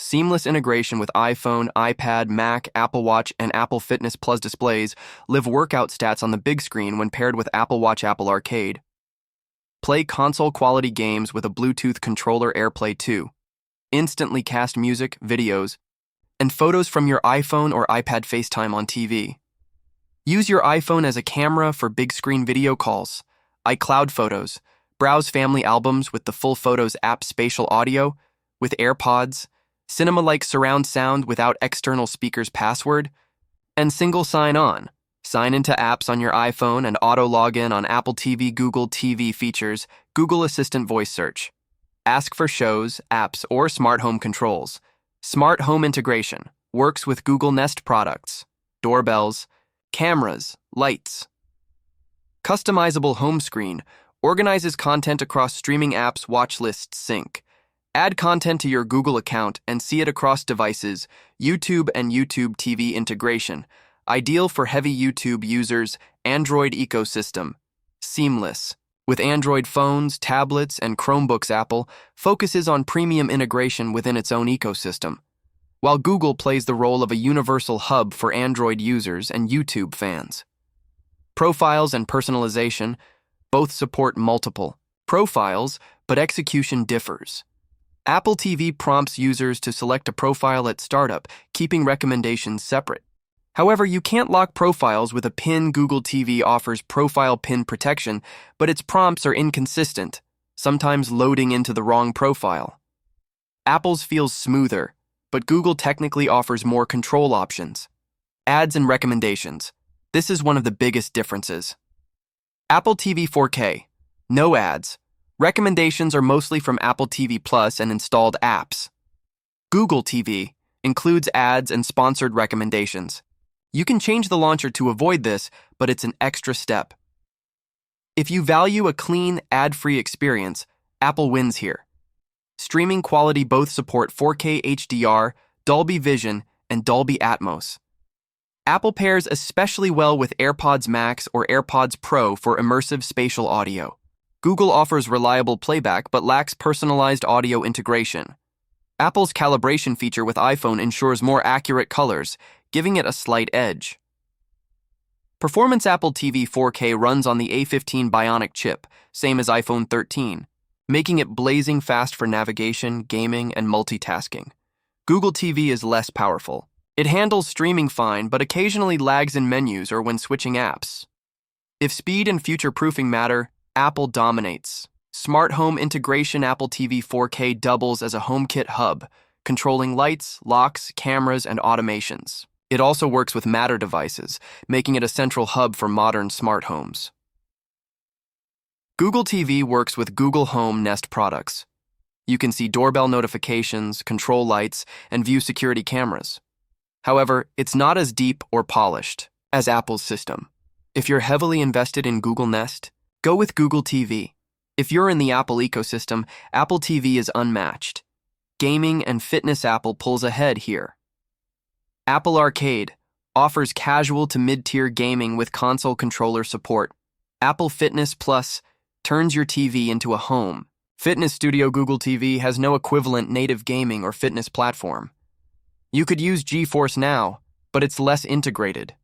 seamless integration with iPhone, iPad, Mac, Apple Watch, and Apple Fitness Plus displays. Live workout stats on the big screen when paired with Apple Watch Apple Arcade. Play console-quality games with a Bluetooth controller AirPlay 2. Instantly cast music, videos, and photos from your iPhone or iPad FaceTime on TV. Use your iPhone as a camera for big-screen video calls. iCloud Photos. Browse family albums with the Full Photos app spatial audio, with AirPods, cinema-like surround sound without external speakers password, and single sign-on. Sign into apps on your iPhone and auto-login on Apple TV, Google TV features, Google Assistant voice search. Ask for shows, apps, or smart home controls. Smart home integration works with Google Nest products, doorbells, cameras, lights. Customizable home screen organizes content across streaming apps, watch lists, sync. Add content to your Google account and see it across devices, YouTube and YouTube TV integration. Ideal for heavy YouTube users, Android ecosystem. Seamless. With Android phones, tablets, and Chromebooks, Apple focuses on premium integration within its own ecosystem, while Google plays the role of a universal hub for Android users and YouTube fans. Profiles and personalization both support multiple profiles, but execution differs. Apple TV prompts users to select a profile at startup, keeping recommendations separate. However, you can't lock profiles with a PIN. Google TV offers profile PIN protection, but its prompts are inconsistent, sometimes loading into the wrong profile. Apple's feels smoother, but Google technically offers more control options. Ads and recommendations. This is one of the biggest differences. Apple TV 4K. No ads. Recommendations are mostly from Apple TV Plus and installed apps. Google TV includes ads and sponsored recommendations. You can change the launcher to avoid this, but it's an extra step. If you value a clean, ad-free experience, Apple wins here. Streaming quality both support 4K HDR, Dolby Vision, and Dolby Atmos. Apple pairs especially well with AirPods Max or AirPods Pro for immersive spatial audio. Google offers reliable playback but lacks personalized audio integration. Apple's calibration feature with iPhone ensures more accurate colors, giving it a slight edge. Performance. Apple TV 4K runs on the A15 Bionic chip, same as iPhone 13, making it blazing fast for navigation, gaming, and multitasking. Google TV is less powerful. It handles streaming fine, but occasionally lags in menus or when switching apps. If speed and future-proofing matter, Apple dominates. Smart home integration. Apple TV 4K doubles as a HomeKit hub, controlling lights, locks, cameras, and automations. It also works with Matter devices, making it a central hub for modern smart homes. Google TV works with Google Home Nest products. You can see doorbell notifications, control lights, and view security cameras. However, it's not as deep or polished as Apple's system. If you're heavily invested in Google Nest, go with Google TV. If you're in the Apple ecosystem, Apple TV is unmatched. Gaming and fitness. Apple pulls ahead here. Apple Arcade offers casual to mid-tier gaming with console controller support. Apple Fitness Plus turns your TV into a home. Fitness Studio. Google TV has no equivalent native gaming or fitness platform. You could use GeForce Now, but it's less integrated.